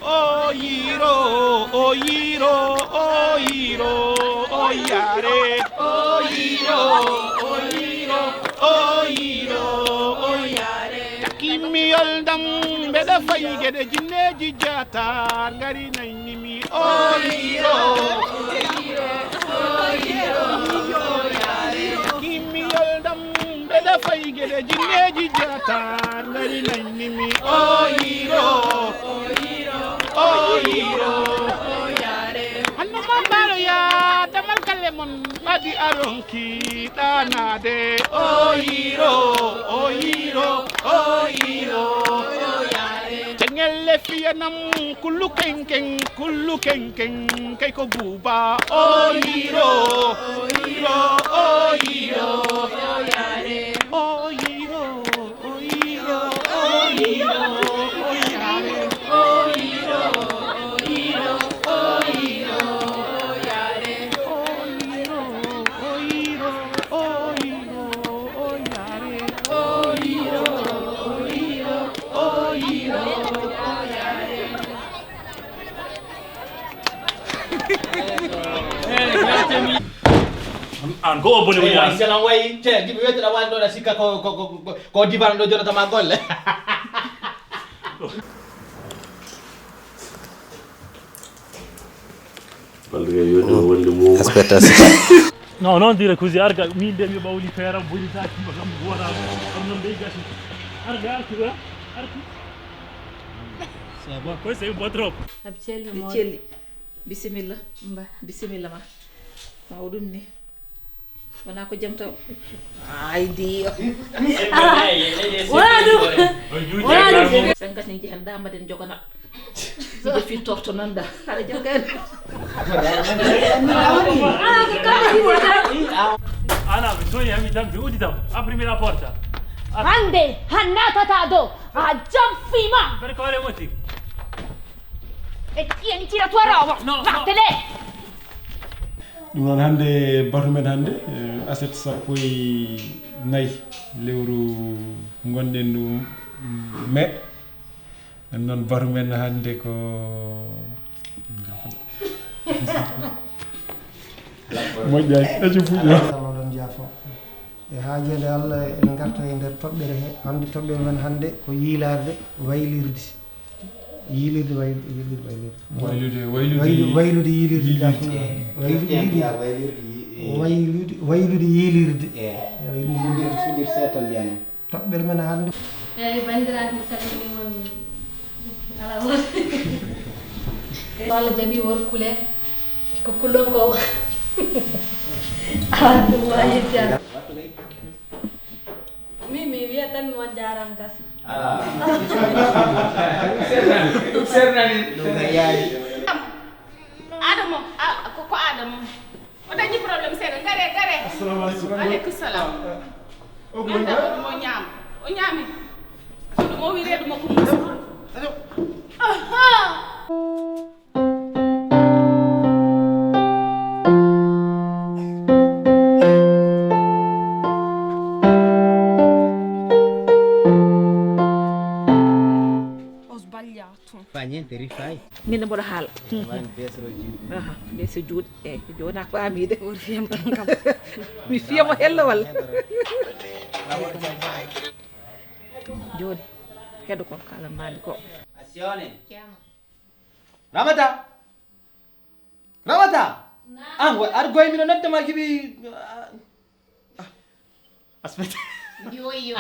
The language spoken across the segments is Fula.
Oh Yiro, oh Yiro, oh Yiro, oh Yare. Oh Yiro, oh Yiro, oh Yiro, oh Yare. Takimi oldam beda fayge de jinneji jatar ngari naynimi. Oh Yiro, oh Yiro, oh Yiro, oh Yare. Takimi oldam beda fayge de jinneji jatar ngari naynimi. Oh Yiro, oh Yiro. Oh Yiro, oh Yare. Hanno mambalo ya damal kalemon badi aronki tanade. Oh Yiro, oh Yiro, oh Yiro, oh Yare. Tengelle fiyanam kullu kenkeng kay ko buba. Oh Yiro, oh Yiro, oh Yiro, oh Yare. Oh Yiro, oh Yiro, oh Yiro, oh Yare. Oh Yiro, oh Yiro, oh Yiro, oh Yare. Oh Yiro, oh Yiro, oh Yiro, oh Yare. Oh Yiro, oh Yiro, oh Yiro, oh Yare. An ko bone woni selan way te dibe wete da waldo da sikka ko diban do jonata ma golle. Aspetta. No, non dire così, arga, mi devi bauli fera, buoni tacchi, ma come buona, non dei gasi. Arga, archi. Ça va, questo è un po' troppo. Abcelli. Bismillah. Mba, bismillah ma. Mawdum ni. Wana ko jam taw. Ay Dio. Wadu. Sangat ni jahan da maden jogona. Sibe fi torto nanda. Ara jogan. Ana, bisogna mi dammi udita, aprimi la porta. Ande, hannata tado, a fima. Per quale motivo? E tieniti la tua roba, vattene! Ɗum noon hannde batu men hannde aset sappo e nayi lewru gonɗen ndu mai ɗum noon batu men hannde ko moƴƴani ɗaccu fuɗɗo ɗon jaafo e haajede Allah en garta e nder toɓɓere he hannde toɓɓere men hannde ko yiilarde waylirde yilirde waylude yilirde waylude yilirde toɓɓere men hannde eyyi bandiraɓe mi salminimon ala Allah jaɓi workule ko kullon ko ɗum wawi yettade mi wiya tan mi won jaram gas Adamo ko Adamo o dañi problème seeɗa gare assalamu aleykum aleykum salam anda mo ñaam o ñaami mo wi reedu makko musu Fa niente, rifai. Min mboɗo haala. Bese juuɗe eyyi joni a faamide or fiyam tan kam mi fiyamo hello walla joni heɗo kon kalanmami ko Azione. Ramata. Ar goy mi no nodde ma kibi. Aspetta. yo way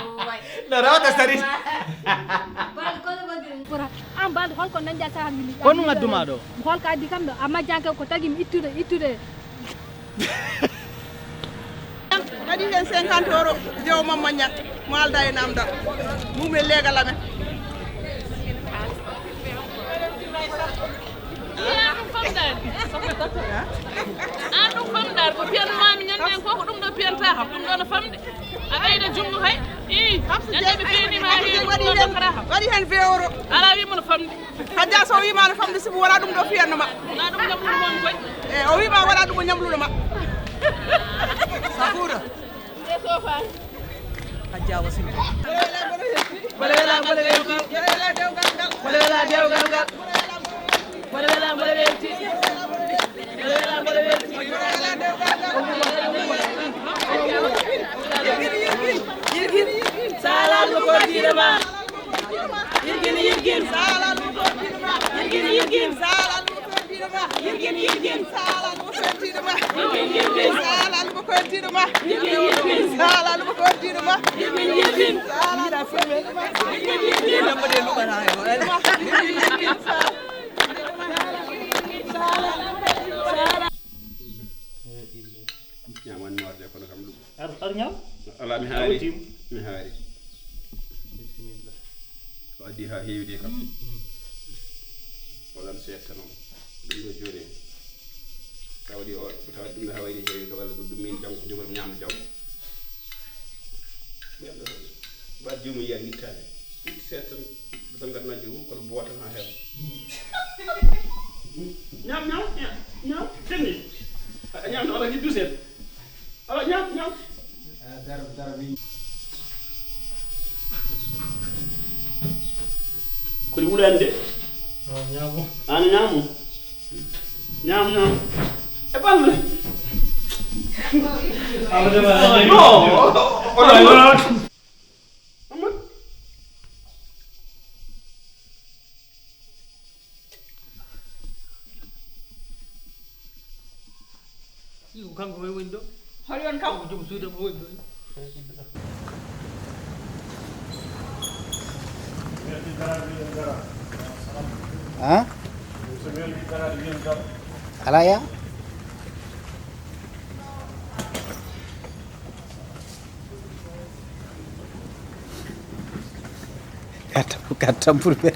No, Ramata stari. bal ko badin pura am balde holko nanja saha mili Ko nu ngadduma do? holko addi kam do amma janka ko tagi mi ittude kadi hen 50 euro jew mamma ñak mo alda e namdal mumel legal amen ɗum famɗar ko piyan mami ñanden ko ɗum ɗo piyanta kam ɗum ɗo no famde a ɓeyda jungo hay ñande ɓe piyinima waɗi hen 20 euro ala wimo no famde hajja so wima no famde simo wona ɗum ɗo fiyannoma na ɗum ñamluɗo moon koy e o wima waɗa ɗum o ñamluɗoma safuura e sofa hajja wasin bolewela bolewelti bolewela dewgal gal bolewela bolewelti bolewela bolewelti yirgin salal ko dirama yirgin salal ko dirama yirgin salal ko dirama yirgin salal ko dirama yirgin salal ko dirama yirgin salal ko dirama yirgin salal ko dirama yirgin lamade lu bana yo ñaman noorde kono kam ɗum ar ñam ala mi haari bismillah ko addi ha heewde kam waɗan seetta noon ɗum ɗo jooɗe tawɗi o tawde ɗum ɗo ha wayri heewi to walla ko ɗum min janggo jogol ñamde jawgo neɗɗo mbaɗ jomum yiya guittade itti seetta tan gadnaji fof kono boota ha heewa ñam tenni ñam no ala jiddu seeɗa ala ñam dar min ko wulande de ñamu ana ñam e balle kanko koye woni ɗo hol yon kam joom suude mo woni ɗo ha ala ya kattam pour ɓe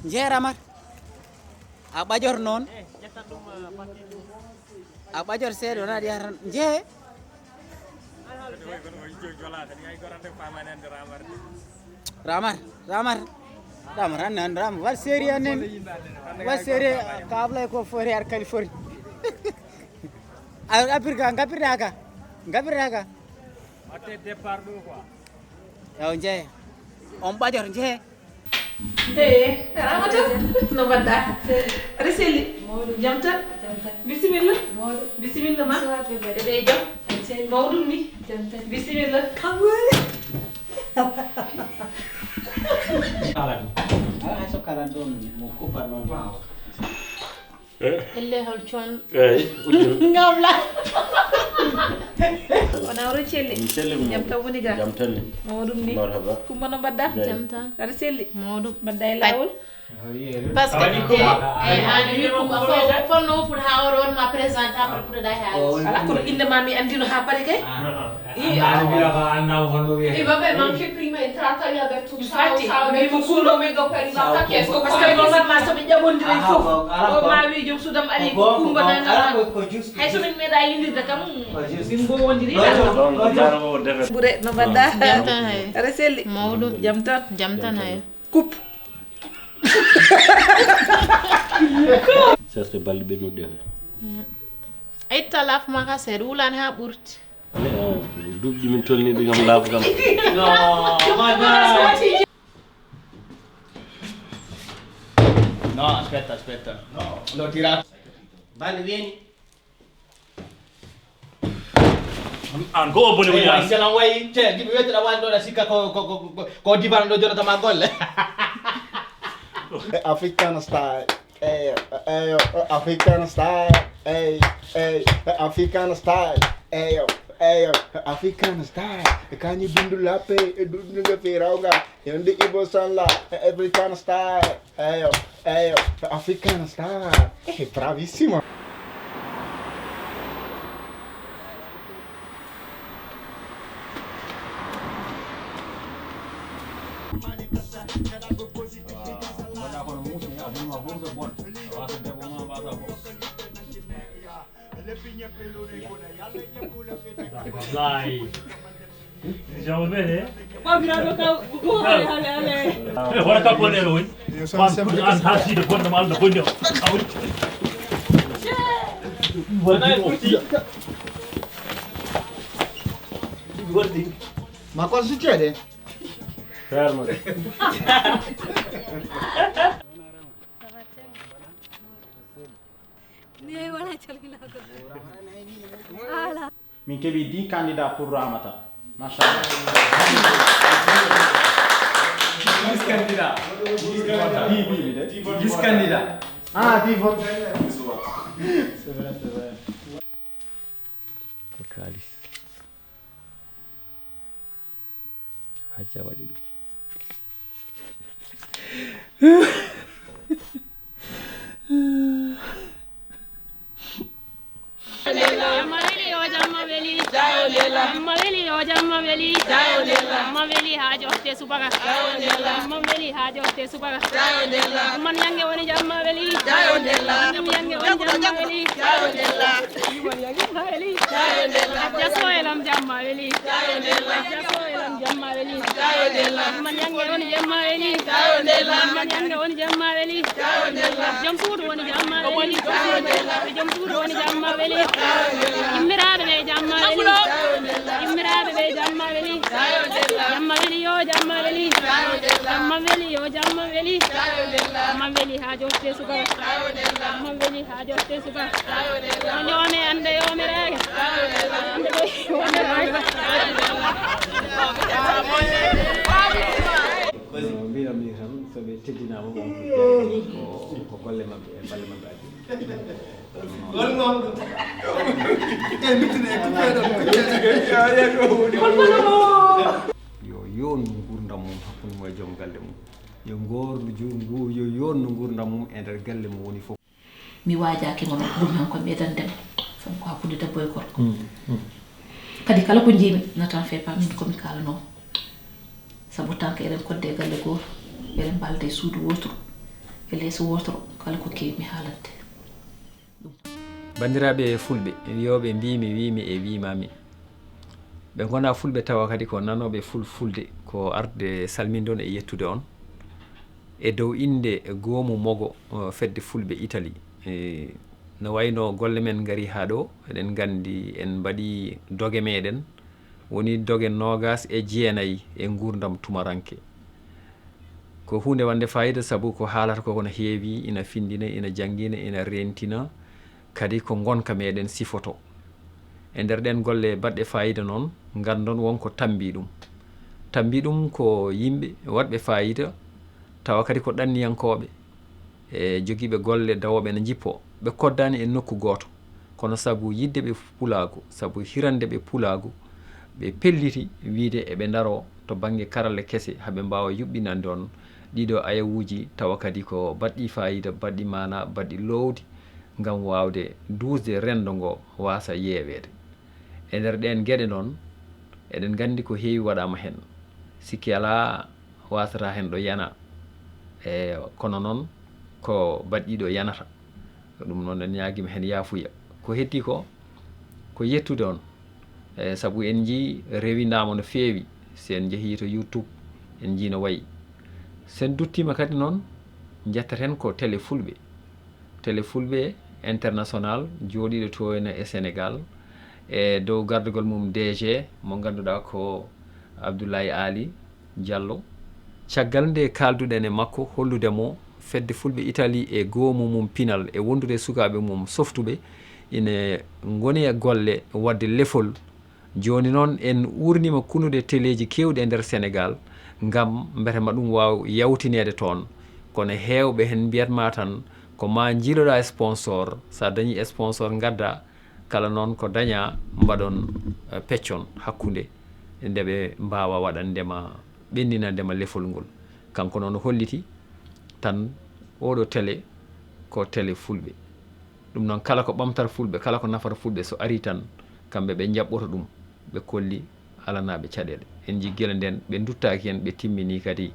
jeeramata a ɓajor noon a ɓajor seeɗa wona aɗa yaha tan jee ramar anne ramar waɗ séri annen waɗ séri ka ablay ko fori ar kali fori a appirka gappirɗa ka watte départ ɗo quoi ew jee on ɓajor jee ramata no mbaɗɗa aɗa selli jam tan bisimilla ma eɗe jam mawɗum ni bisimilla hay so kalan ɗon mo kuffat noon elle hol con eyyi ngawla wona oɗo celli jam tan woni ga jam tan ni mawɗum ni marhaba kumba no mbaɗɗa jam tan aɗa selli mawɗum mbaɗɗa e lawol par ce que ani wi kumba fonno pour ha oɗo wonma présente après pour ɗa ha ala kono inde ma mi andino ha pare kay vabbè, ma anche prima entrata gli ha detto ciao, Infatti, ciao, ha detto solo vedo per il ha chiesto parce que normalement soɓe ƴaɓondiri fof o ma wi joom sudam ari ko kumba nangama hay somin meeɗa yindirde kam min mbowodiri ɓuure no mbaɗɗa jam tan hay aɗa selli mawɗum jam tan hay coupe sesde balɗe ɓennuɗe a itta laafuma ka seeɗa wulani ha ɓurti duuɓi min tolni ɗum kam laafa kam No, aspetta. No, l'ho tirato. Vanni, vieni. an ko o bone Wai, woni se non vuoi, cioè, mi vedete la guardo la sicca con divano do giornata magolle. Africana style. Hey, Africana style. Hey, Africana style. Hey, Africana style. Kan je doen de lappe, doen de verauga. En de Ibo Sanla, Africana style. Hey, Africana style. Bravissimo. Dai. Diciamo bene? Ma mirando ale. Ora caponero woni. An hasi de bonno mal de bonno. Wala Wordi. Ma cosa succede? Fermo. Min keɓi 10 candidats pour Ramata. Machallah. 10 candidats. 10 candidats. Ah, 10 votes. C'est vrai, c'est vrai. Kalis. Aja waɗi ɗum. Maweli hajo te subaga maweli hajo te subaga man yange woni jamma weli man yange woni jamma weli man yange weli jaso elam jamma weli jaso elam jamma weli man yange woni jamma weli man yange woni jamma weli jam suudu woni jamma weli jam suudu woni jamma weli immiraɓe ɓe jamma weli immiraɓe ɓe jamma weli jamma weli yo jamma weli jamma weli yo jamma weli jamma weli ha jotte suka jamma weli ha jotte suka on yome ande yome rege ande ko yome rege mbiyam ni tan so ɓe teddinama ko golle mabɓe e balle mabɓe yo yonnu gurdam mum hakkude mum e joom galle mum yo gordu yo yonnu gurdam mum e nder galle mum woni fof mi waajaki mono ɗum han ko ɓeydandema sabu ko hakkude debbo e gorko kadi kala ko jiimi natan fe pa min komi kalanowo sabu tan ko eɗen kodde e galle goto eɗen mbalde e suudu wotoro e leyso wotoro kala ko kewi mi haalande bandiraɓe fulɓe yoɓe mbimi wimi e wimami ɓe gona fulɓe tawa kadi ko nanoɓe fulfulde ko arde salmindon e yettude on e dow inde goomu mogo fedde fulɓe Italie no wayno golle men gari ha ɗo eɗen gandi en mbaɗi doge meɗen woni doge 29 e gurdam tumaranke ko hunde wande fayida saabu ko haalata ko kono heewi ina findina ina jangina ina rentina kadi ko gonka meɗen sifoto e nder ɗen golle baɗɗe fayida noon gandon wonko tambi ɗum ko yimɓe waɗɓe fayida tawa kadi ko ɗanniyankoɓe e joguiɓe golle dawoɓe ne jippo ɓe koddani e nokku goto kono saabu yidde ɓe pulago saabu hirande ɓe pulago ɓe pelliti wiide eɓe daro to banggue karalle kese haaɓe mbawa yuɓɓinande on ɗiɗo ayawuji tawa kadi ko baɗɗi fayida baɗɗi mana baɗɗi lowdi gam wawde dusde rendo ngo wasa yewede e nder ɗen gueɗe noon eɗen gandi ko heewi waɗama hen sikki ala wasata hen ɗo yana e kono noon ko baɗɗiɗo yanata ɗum noon en ñaguima hen yaafuya ko heddi ko yettude on e saabu en jii rewinama no feewi sen jeehi to YouTube en jii no wayi sen duttima kadi noon jettaten ko télé fulɓe international jooɗiɗo to henna e Sénégal e dow gardugol mum DG mo ganduɗa ko Abdoulaye Ali Diallo caggal nde kalduɗen e makko holludemo fedde fulɓe Italie e goomu mum pinal e wondude sukaɓe mum softuɓe ina goni e golle wadde lefol joni noon en urnima kunude téléji kewɗi e nder Sénégal gam mbetema ɗum waw yawtinede toon kono hewɓe hen mbiyatma tan ko ma jiiloɗa sponsor sa dañi sponsor gadda kala noon ko daña mbaɗon peccon hakkude ndeɓe mbawa waɗandema ɓendinandema lefol ngol kanko noon holliti tan oɗo télé ko télé fulɓe ɗum noon kala ko ɓamtata fulɓe kala ko nafata fulɓe so ari tan kamɓe ɓe jaɓɓoto ɗum ɓe kolli alanaɓe caɗele en jii gueɗe nden ɓe duttaki hen ɓe timmini kadi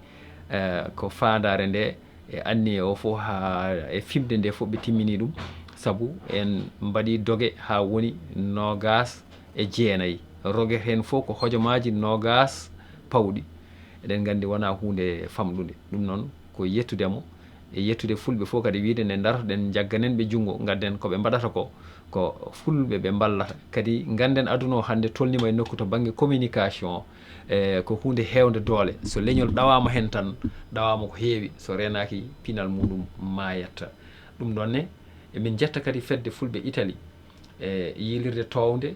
ko fandare nde e anniye o fof ha e fimde nde fof ɓe timmini ɗum saabu en mbaɗi dogue ha woni 29 Rogere hen fof ko hojomaji 20 pawɗi eɗen gandi wona hunde famɗude ɗum noon ko yettudemo e yettude fulɓe fof kadi wiide nde dartoɗen jagganen ɓe junngo gadden koɓe mbaɗata ko fulɓe ɓe ballata kadi ganden aduna o hannde tolnima e nokku to banggue communication ko hunde hewde doole so leñol ɗawama hen tan ɗawama ko heewi so renaki pinal muɗum mayat ɗum ɗonne emin jetta kadi fedde fulɓe Italie e yilirde towde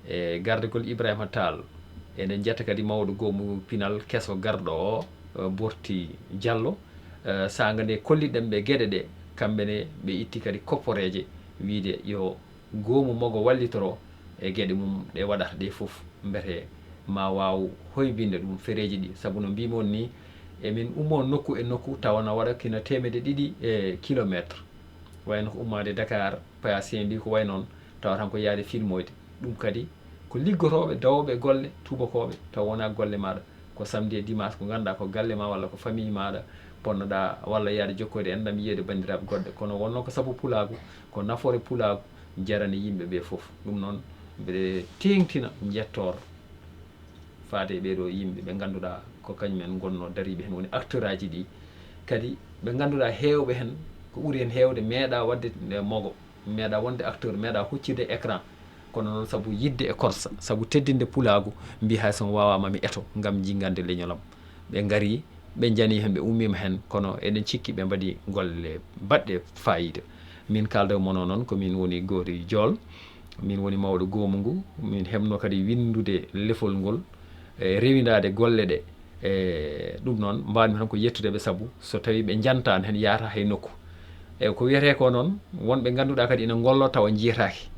e gardegol Ibrahima Tall eɗen jetta kadi mawɗo goomu pinal kesso garɗo o Borti Diallo saga nde kolliɗen ɓe gueɗe ɗe kamɓene ɓe itti kadi kopporeje wiide yo goomu mogo wallitoro e gueɗe mum ɗe waɗata ɗe foof beete ma waw hoybinde ɗum fereji ɗi saabu no mbimon ni emin ummo nokku e nokku tawana waɗa kina 200 e kilométre wayno ko ummade Dakar paya Saint-Louis ko way noon tawa tan ko yaade filmoyde ɗum kadi ko liggotoɓe dawoɓe golle tubakoɓe taw wona golle maɗa ko samedi e dimanche ko ganduɗa ko galle ma walla ko famille maɗa ponnoɗa walla yaade jokkode enɗam yiyede bandiraɓe goɗɗe kono wonno ko saabu pulagu ko nafoore pulagu jarani yimɓe ɓe foof ɗum noon mbiɗe tengtina jettore faade ɓeɗo yimɓe ɓe ganduɗa ko kañumen gonno dariɓe hen woni acteur aji ɗi kadi ɓe ganduɗa hewɓe hen ko ɓuuri hen hewde meeɗa wadde mogo meeɗa wonde acteur meeɗa huccide écran kono noon saabu yidde e korsa saabu teddinde pulagu mbi hay son wawamami eto gam jingande leñolam ɓe gari ɓe jani hen ɓe ummima hen kono eɗen cikki ɓe mbaɗi golle baɗɗe fayida min kalda mono noon komin woni Gori Diol min woni mawɗo goomu ngu min hebno kadi windude lefol ngol e rewidade golle ɗe e ɗum noon mbawmi tan ko yettudeɓe saabu so tawi ɓe jantani hen yaata hay nokku e ko wiyete ko noon wonɓe ganduɗa kadi ina gollo tawa jiyataki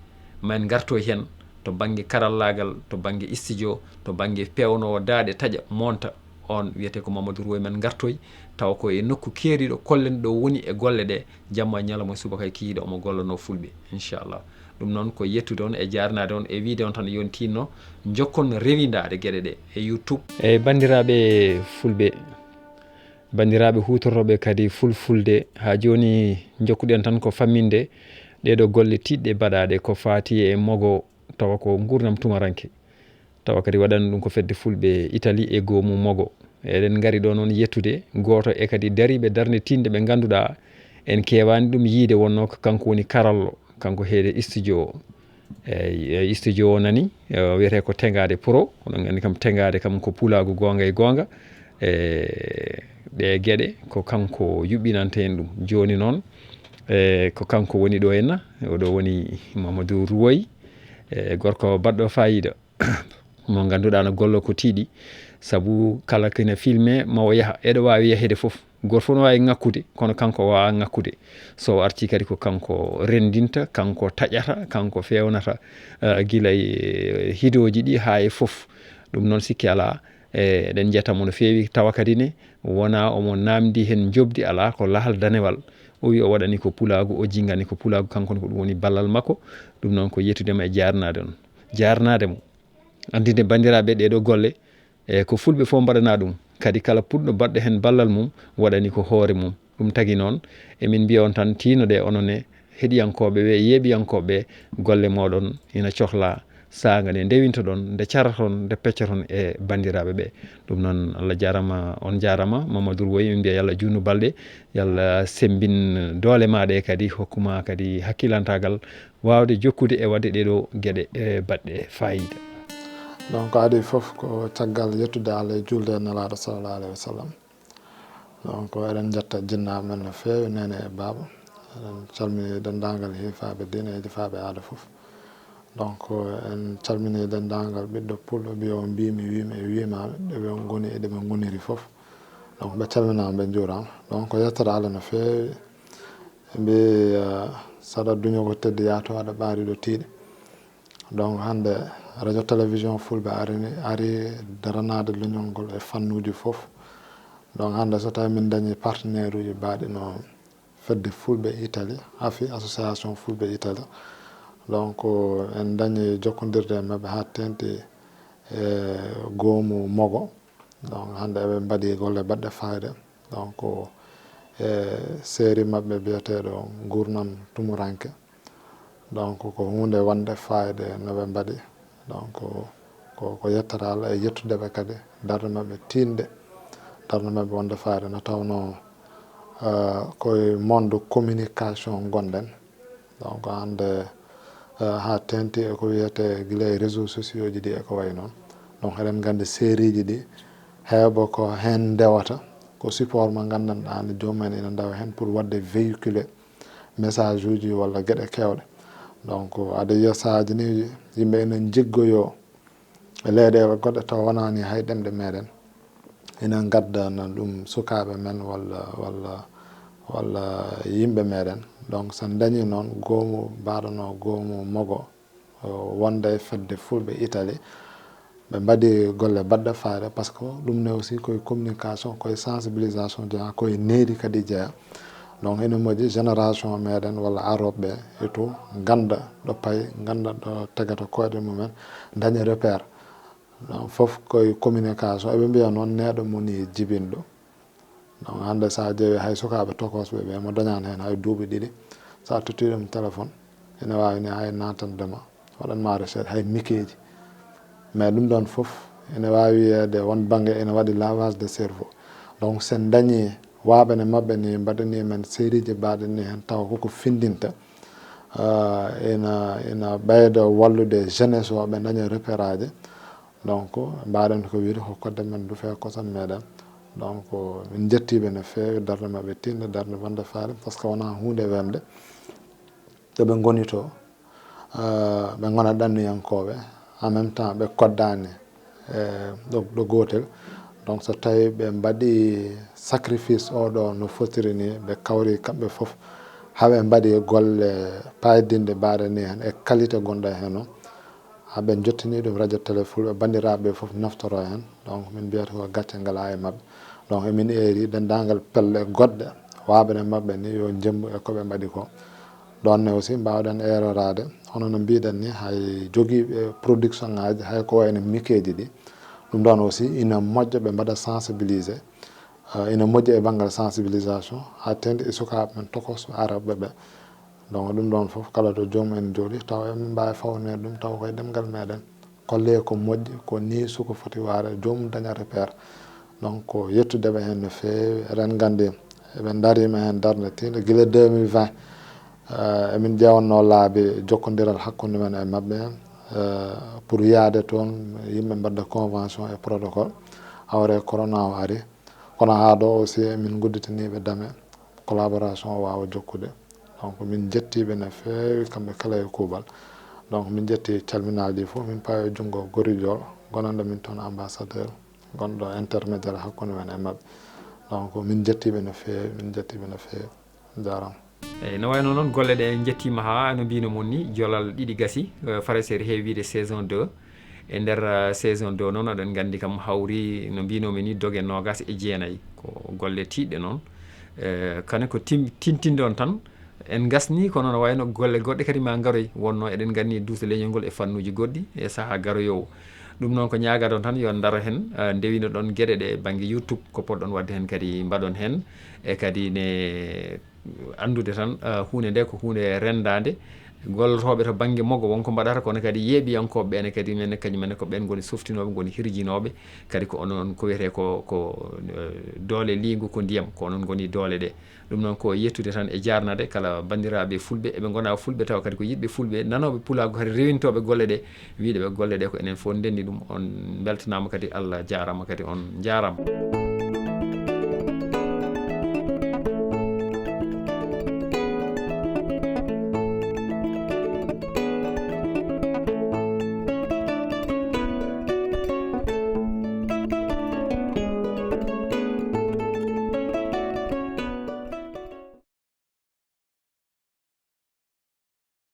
min garto hen to banggue karallagal to banggue studio to banggue pewnowo daaɗe taaƴa monta on wiyete ko Mamadou Roy men gartoy taw ko e nokku keeriɗo kollen ɗo woni e golle ɗe jamma ñalawma e subaka kiiɗo omo gollono fulɓe inchallah ɗum noon ko yettude on e jarnade on e wiide on tan yon tinno jokkon rewidade gueɗe ɗe e YouTube e bandiraɓe fulɓe bandiraɓe hutortoɓe kadi fulfulde ha joni jokkuɗen tan ko famminde ɗeɗo golle tiɗɗe baɗaɗe ko fati e mogo tawa ko gurdam tumaranke tawa kadi waɗani ɗum ko fedde fulɓe Italie e goomu mogo eɗen gari ɗo noon yettude goto e kadi dariɓe darde tinde ɓe ganduɗa en kewani ɗum yiide wonno ko kanko woni karallo kanko heede studio o e studio o nani wiyete ko Tengade Pro oɗon gandi kam Tengade kam ko pulagu gonga e gonga ɗe gueɗe ko kanko yuɓɓinanta en ɗum joni noon ko kanko woni ɗo henna oɗo woni Mamadou Rouwoy gorko baɗɗo fayida mo ganduɗa no gollo ko tiiɗi saabu kala kene filmé ma o yaaha eɗo wawi yahede foof goto fof no wawi ngakkude kono kanko wawa ngakkude so arti kadi ko kanko rendinta kanko taƴata kanko fewnata guila e hidoji ɗi ha e foof ɗum noon sikki ala eɗen jettamo no fewi tawa kadi ne wona omo namdi hen jobdi ala ko lahal danewal o wi o waɗani ko pulagu o jingani ko pulagu kankone ko ɗum woni ballal makko ɗum noon ko yettudema e jarnade on jarnade mo andinde bandiraɓe ɗeɗo golle e ko fulɓe fof mbaɗana ɗum kadi kala puɗɗo baɗɗo hen ballal mum waɗani ko hoore mum ɗum tagui noon emin mbiya on tan tinoɗe onone heeɗiyankoɓe ɓe yeeɓiyankoɓe golle moɗon ina cohla saga nde ndewinta ɗon nde caraton nde peccaton e bandiraɓe ɓe ɗum noon Allah jarama on jarama Mamadou Woy min mbiya yallah junnu balɗe yallah sembin doole maɗe kadi hokkuma kadi hakkilantagal wawde jokkude e wadde ɗeɗo gueɗe baɗɗe fayida donc adi foof ko caggal yettude Allah e julde e nelaɗo sallallah alayhi wa sallam donc eɗen jetta jinnaɓe men no fewi nene e baaba eɗen calmini dendagal hiifaɓe diine e jifaɓe aada foof donc en calmini dendagal ɓiɗɗo pulɗo ɓiyo mbimi wimi e wimaɓe ɗeɓe goni e ɗeɓe goniri foof donc ɓe calminama ɓe juurama donc yettere Allah no fewi mbi saɗa duño ko teddi yato aɗa ɓaariɗo tiiɗe donc hande radio télévision fulɓe ari daranade leñol ngol e fannuji foof donc hande so tawi min dañi partenaire uji mbaɗi no fedde fulɓe Italie AFI association fulɓe Italie donc en dañi jokkodirde e mabɓe ha tenti e goomu mogo donc hande eɓe mbaɗi golle baɗɗe fayde donc e série mabɓe biyeteɗo gurnam tumuranke donc ko hunde wonde fayde noɓe mbaɗi donc ko yettere Allah e yettudeɓe kadi darde mabɓe tinde darde mabɓe wonde fayde no tawno koye monde communication gonɗen donc hande ha tenti eko wiyete guila e réseaux sociaux ji ɗi eko way noon donc eɗen gandi série ji ɗi heeɓa ko hen ndewata ko support mo gandanɗa nde jomumen ina ndawa hen pour wadde véhiculer message uji walla gueɗe kewɗe donc aɗa yiya sahaji ni yimɓe enen jiggoyo e leyɗele goɗɗe taw wonani hay ɗemɗe meɗen enen gaddana ɗum sukaɓe men walla yimɓe meɗen donc sen dañi noon goomu mbaɗano goomu mogo wonde e fedde fulɓe Italie ɓe mbaɗi golle baɗɗe faade par ce que ɗum ne aussi koye communication koye sensibilisation jeeya koye needi kadi jeeya donc ene moƴƴi génération meɗen walla aroɓeɓe et tout ganda ɗo payi ganda ɗo tegata koyɗe mumen daña repère donc foof koye communication eɓe mbiya noon neɗɗo moni jibinɗo donc hande sa ƴeewi hay sukaɓe tokosɓe ɓe mo dañani hen hay duuɓi ɗiɗi sa totti ɗum téléphone ene wawi ni hay natandema waɗanma recherche hay mikeji mais ɗum ɗon foof ene wawi wiyede won banggue ene waɗi lavage de cerveau donc sen dañi waɓene mabɓe ni mbaɗani men série ji mbaɗen ni hen taw koko findinta ina ɓeydo wallude jeunesse o ɓe daña repère aji donc mbaɗen ko wiide ko kodde men duufe kosam meɗen donc min jettiɓe no fewi darde mabɓe tinde darde wonde faade par ce que wona hunde wemde ɗoɓe goni to ɓe gona ɗannuyankoɓe en même temps ɓe koddani ɗo gotel donc so tawi ɓe mbaɗi sacrifice oɗo no fotiri ni ɓe kawri kamɓe foof haɓe mbaɗi golle paydinde mbaɗen ni hen e qualité gonɗo hen o haɓe jottini ɗum radio télé fulɓe bandiraɓe foof naftoro hen donc min mbiyata ko gacce ngala e mabɓe donc emin eeri dendagal pelle goɗɗe waɓene mabɓe ni yo jemmu e koɓe mbaɗi ko ɗonne aussi mbawɗen erorade hono no mbiɗen ni hay joguiɓe production ngaji hay ko wayno mikeji ɗi ɗum ɗon aussi ina moƴƴa ɓe mbaɗa sensibilisé ina moƴƴi e banggal sensibilisation ha tendi e sukaɓe men tokosɓe araɓe ɓe donc ɗum ɗon foof kala to jomumen jooɗi taw emin mbawi fawnede ɗum taw koye ɗemgal meɗen kolle ko moƴƴi ko ni suko foti ware jomum daña repère donc ko yettudeɓe hen no fewi eɗen gandi eɓe darima hen darde tinde guila 2020 emin ƴewanno laabi jokkodiral hakkude men e mabɓe pour yaade toon yimɓe mbadda convention et protocole hawre corona o ari kono ha ɗo aussi min gudditaniɓe daame collaboration o wawa jokkude donc min jettiɓe no fewi kamɓe kala e kuuɓal donc min jetti calminaji fof min pawi junggo gorijol gonanda min toon ambassadeur gonɗo intermédiaire hakkude men e mabɓe donc min jettiɓe no fewi jarama eyyi no wayno noon golle ɗe jettima ha no mbino mon ni joolal ɗiɗi gassi fraisér heewide saison 2 e nder saison 2 noon aɗen gandi kam hawri no mbinomi ni dogue nogas e jeenayyi ko golle tiɗɗe noon kane ko tintinde on tan en gasni kono no wayno golle goɗɗe kadi ma garoy wonno eɗen gandi duusa leñol ngol e fannuji goɗɗi e saaha garoyowo ɗum noon ko ñagadon tan yo daaro hen ndewino ɗon gueɗe ɗe banggue YouTube ko poɗɗon wadde hen kadi mbaɗon hen e kadi ne andude tan hunde nde ko hunde rendade gollotoɓe to banggue mogo wonko mbaɗata kono kadi yeeɓiyankoɓe ɓene kadi menne kañumenne ko ɓen goni softinoɓe goni hirjinoɓe kadi ko onon ko wiyete ko doole liigu ko ndiyam ko onon goni doole ɗe ɗum noon ko yettude tan e jarnade kala bandiraɓe fulɓe eɓe gona fulɓe taw kadi ko yiɗɓe fulɓe nanoɓe pulago kadi rewintoɓe golle ɗe wiideɓe golle ɗe ko enen fof ndenni ɗum on beltanama kadi Allah jarama kadi on jarama.